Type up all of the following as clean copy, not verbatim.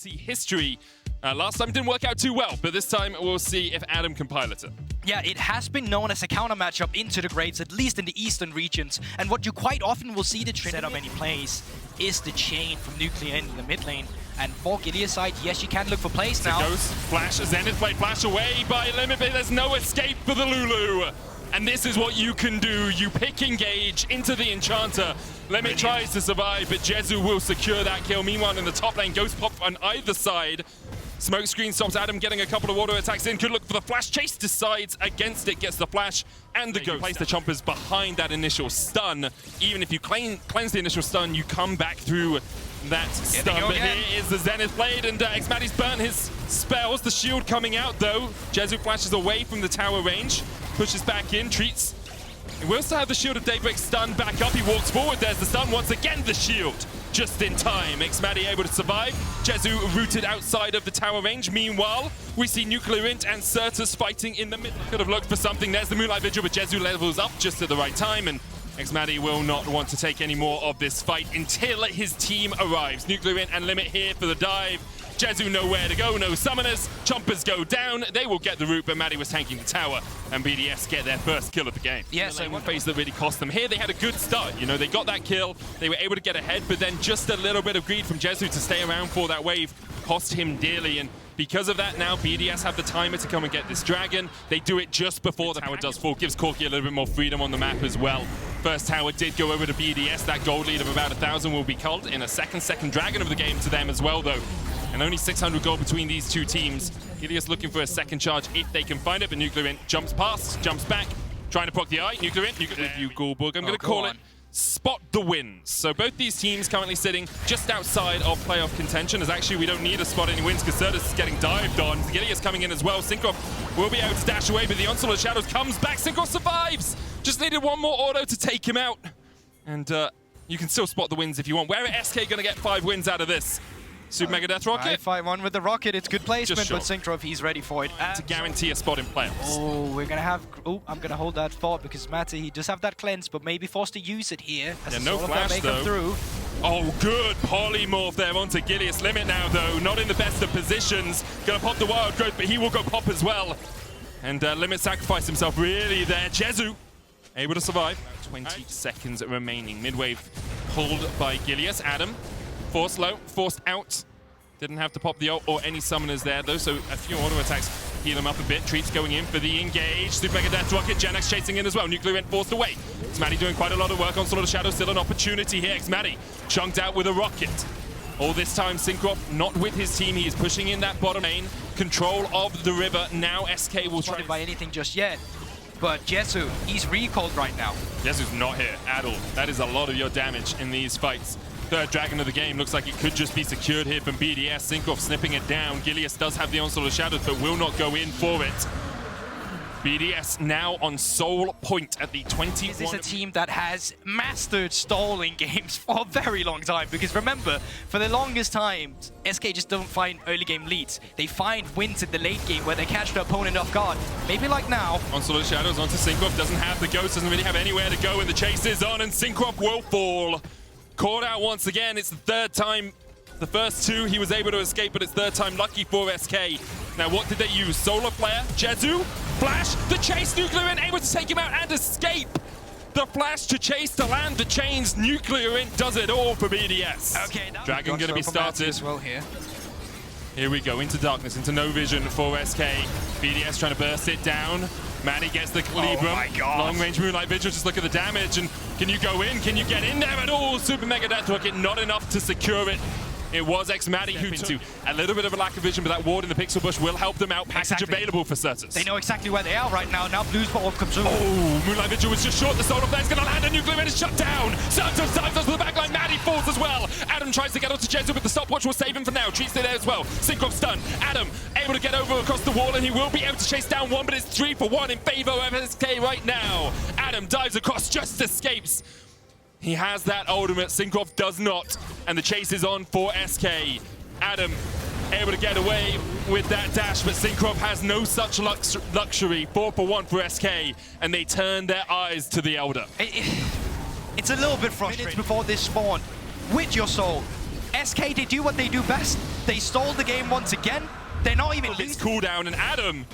ADC history. Last time didn't work out too well, but this time we'll see if Adam can pilot it. Yeah, it has been known as a counter matchup into the Graves, at least in the eastern regions. And what you quite often will see the Tryndamere set up any plays is the chain from NuclearInt in the mid lane. And for Gilius side, yes, you can look for plays now. Goes, flash, Zenith blade, flash away by Limit, but there's no escape for the Lulu. And this is what you can do. You pick engage into the Enchanter. Limit tries to survive, but Jezu will secure that kill. Meanwhile, in the top lane, Ghost pop on either side. Smoke screen stops Adam getting a couple of auto attacks in. Could look for the flash. Chase decides against it, gets the flash and the Ghost. Place the chompers behind that initial stun. Even if you cleanse the initial stun, you come back through that stun. But here is the Zenith blade, and xMatty's burnt his spells. The shield coming out though. Jezu flashes away from the tower range, pushes back in. Treatz. He will still have the Shield of Daybreak stun back up. He walks forward. There's the stun. Once again, the shield. Just in time. xMatty able to survive. Jezu rooted outside of the tower range. Meanwhile, we see NuclearInt and Sertuss fighting in the middle. Could have looked for something. There's the Moonlight Vigil, but Jezu levels up just at the right time. And xMatty will not want to take any more of this fight until his team arrives. NuclearInt and Limit here for the dive. Jezu nowhere to go, no summoners. Chompers go down. They will get the root, but Maddie was tanking the tower, and BDS get their first kill of the game. Yeah, so one phase that really cost them. Here they had a good start. You know, they got that kill. They were able to get ahead, but then just a little bit of greed from Jezu to stay around for that wave cost him dearly. And because of that, now BDS have the timer to come and get this dragon. They do it just before the tower does fall. Gives Corki a little bit more freedom on the map as well. First tower did go over to BDS. That gold lead of about 1,000 will be culled in a second dragon of the game to them as well, though. And only 600 gold between these two teams. Gilius looking for a second charge if they can find it, but NuclearInt jumps past, jumps back, trying to proc the eye. NuclearInt with you, Guldborg. I'm going to call it spot the wins. So both these teams currently sitting just outside of playoff contention, as actually we don't need to spot any wins because Sertuss is getting dived on. Gilius coming in as well. Cinkrof will be able to dash away, but the Onslaught of Shadows comes back. Cinkrof survives! Just needed one more auto to take him out. And you can still spot the wins if you want. Where are SK going to get 5 wins out of this? Super Mega Death Rocket. 5-1 with the Rocket. It's good placement, but Cinkrof, he's ready for it. To guarantee a spot in playoffs. Oh, we're going to have... Oh, I'm going to hold that thought because xMatty, he does have that cleanse, but maybe forced to use it here. Yeah, no flash, though. Oh, good polymorph there onto Gilius. Limit now, though. Not in the best of positions. Going to pop the Wild Growth, but he will go pop as well. And Limit sacrificed himself really there. Jezu able to survive. 20 seconds remaining. Midwave pulled by Gilius. Adam. Forced low, forced out. Didn't have to pop the ult or any summoners there though, so a few auto attacks heal him up a bit. Treatz going in for the engage. Super Mega Death Rocket, Jenax chasing in as well. NuclearInt forced away. xMatty doing quite a lot of work on Sword of Shadow. Still an opportunity here. xMatty chunked out with a rocket. All this time, Cinkrof not with his team. He is pushing in that bottom lane. Control of the river. Now SK will try by anything just yet. But Jezu, he's recalled right now. Jezu's not here at all. That is a lot of your damage in these fights. Third dragon of the game looks like it could just be secured here from BDS. Cinkrof snipping it down. Gilius does have the Onslaught of Shadows, but will not go in for it. BDS now on sole point at the 21. This is a team that has mastered stalling games for a very long time. Because remember, for the longest time, SK just don't find early game leads. They find wins in the late game where they catch the opponent off guard. Maybe like now. Onslaught of Shadows onto Cinkrof. Doesn't have the Ghost, doesn't really have anywhere to go, and the chase is on, and Cinkrof will fall. Caught out once again. It's the third time. The first two he was able to escape, but it's third time lucky for SK. Now what did they use? Solar Flare, Jezu, Flash, the chase, NuclearInt able to take him out and escape. The flash to chase to land the chains. NuclearInt does it all for BDS. Okay, dragon going to be started. As well here. Here we go, into darkness, into no vision for SK. BDS trying to burst it down. Maddie gets the Libram. Oh my God. Long range Moonlight Vigil, just look at the damage. And can you go in? Can you get in there at all? Super Mega Death Rocket, not enough to secure it. It was xMatty who took a little bit of a lack of vision, but that ward in the pixel bush will help them out. Passage available for Sertuss. They know exactly where they are right now. Now Blue's ball comes through. Oh, Moonlight Vigil was just short. The Solar Flare's going to land, and NuclearInt is shut down. Sertuss dives onto the backline. Maddie falls as well. Adam tries to get onto Jezu, but the stopwatch will save him for now. Treatz there as well. Cinkrof stun. Adam able to get over across the wall, and he will be able to chase down one, but it's 3 for 1 in favor of SK right now. Adam dives across, just escapes. He has that ultimate. Cinkrof does not, and the chase is on for SK. Adam able to get away with that dash, but Cinkrof has no such luxury. 4 for 1 for SK, and they turn their eyes to the Elder. It's a little bit frustrating. Minutes before this spawn, with your soul, SK, they do what they do best. They stole the game once again. They're not even... It's cooldown, and Adam...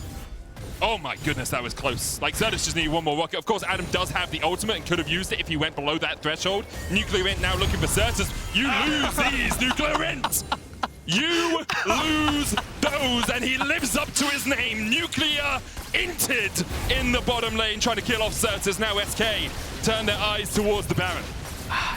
Oh my goodness, that was close. Like, Sertuss just needed one more rocket. Of course, Adam does have the ultimate and could have used it if he went below that threshold. NuclearInt now looking for Sertuss. You lose these, NuclearInt! You lose those, and he lives up to his name. NuclearInted in the bottom lane, trying to kill off Sertuss. Now SK turn their eyes towards the Baron.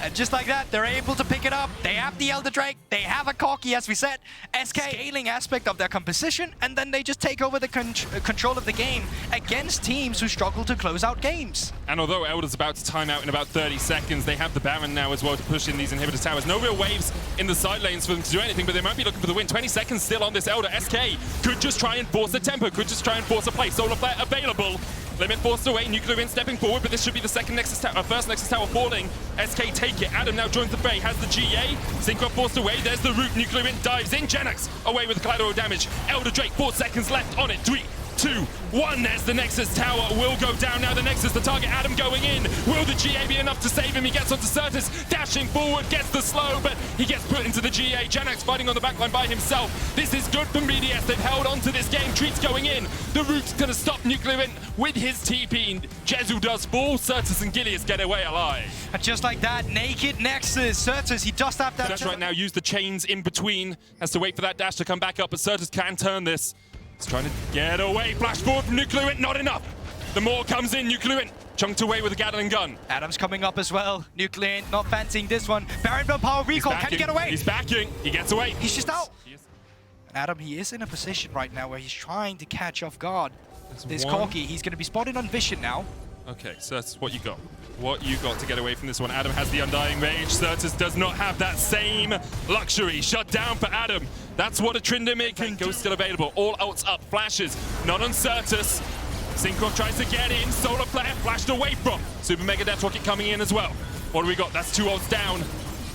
And just like that, they're able to pick it up. They have the Elder Drake, they have a Corki, as we said. SK scaling aspect of their composition, and then they just take over the control of the game against teams who struggle to close out games. And although Elder's about to time out in about 30 seconds, they have the Baron now as well to push in these inhibitor towers. No real waves in the side lanes for them to do anything, but they might be looking for the win. 20 seconds still on this Elder. SK could just try and force a tempo, could just try and force a play. Solar Flare available. Limit forced away, NuclearInt stepping forward, but this should be the second Nexus tower, first Nexus tower falling. SK take it, Adam now joins the fray, has the GA, Cinkrof forced away, there's the root, NuclearInt dives in, Jenax away with the collateral damage. Elder Drake, 4 seconds left on it, 3, 2, 1, there's the Nexus tower, will go down now, the Nexus, the target, Adam going in. Will the GA be enough to save him? He gets onto Sertuss, dashing forward, gets the slow, but he gets put into the GA. Jenax fighting on the backline by himself. This is good from BDS, they've held on to this game. Treatz going in, the root's gonna stop NuclearInt with his TP. Jezu does fall, Sertuss and Gilius get away alive. And just like that, naked Nexus, Sertuss, he does have that. That's right now, use the chains in between, has to wait for that dash to come back up, but Sertuss can turn this. He's trying to get away, flash forward from NuclearInt, not enough. The more comes in, NuclearInt chunked away with a Gatling gun. Adam's coming up as well. NuclearInt not fancying this one. Baron power recall, can he get away? He's backing, he gets away. He's just out. Adam, he is in a position right now where he's trying to catch off guard. This Corki, he's going to be spotted on vision now. Okay, Sertuss, what you got? What you got to get away from this one? Adam has the Undying Rage. Sertuss does not have that same luxury. Shut down for Adam. That's what a Tryndamere can go. Still available. All ults up. Flashes. Not on Sertuss. Cinkrof tries to get in. Solar Flare flashed away from. Super Mega Death Rocket coming in as well. What do we got? That's 2 ults down.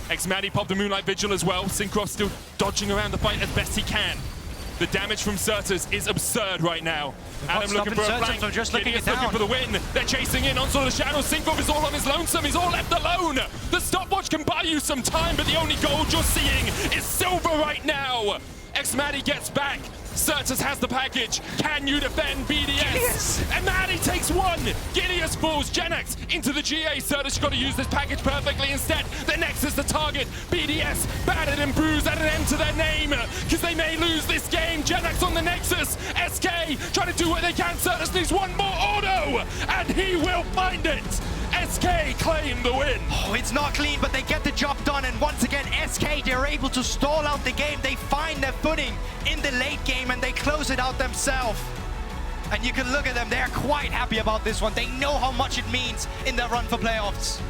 xMatty popped the Moonlight Vigil as well. Cinkrof still dodging around the fight as best he can. The damage from Sertuss is absurd right now. Adam looking for a flank. Just looking for the win. They're chasing in onto the shadow. Cinkrof is all on his lonesome. He's all left alone. The stopwatch can buy you some time, but the only gold you're seeing is silver right now. xMatty gets back. Sertuss has the package. Can you defend BDS? xMatty takes one. Gilius falls. Jenax into the GA. Sertuss got to use this package perfectly instead. The Nexus the target. BDS battered and bruised at an end to their name because they may lose this game. Jenax on the Nexus. SK trying to do what they can. Sertuss needs one more auto and he will find it. SK claim the win. Oh, it's not clean, but they get the job done. And once again, SK, they're able to stall out the game. They find their footing in the late game and they close it out themselves. And you can look at them, they're quite happy about this one. They know how much it means in their run for playoffs.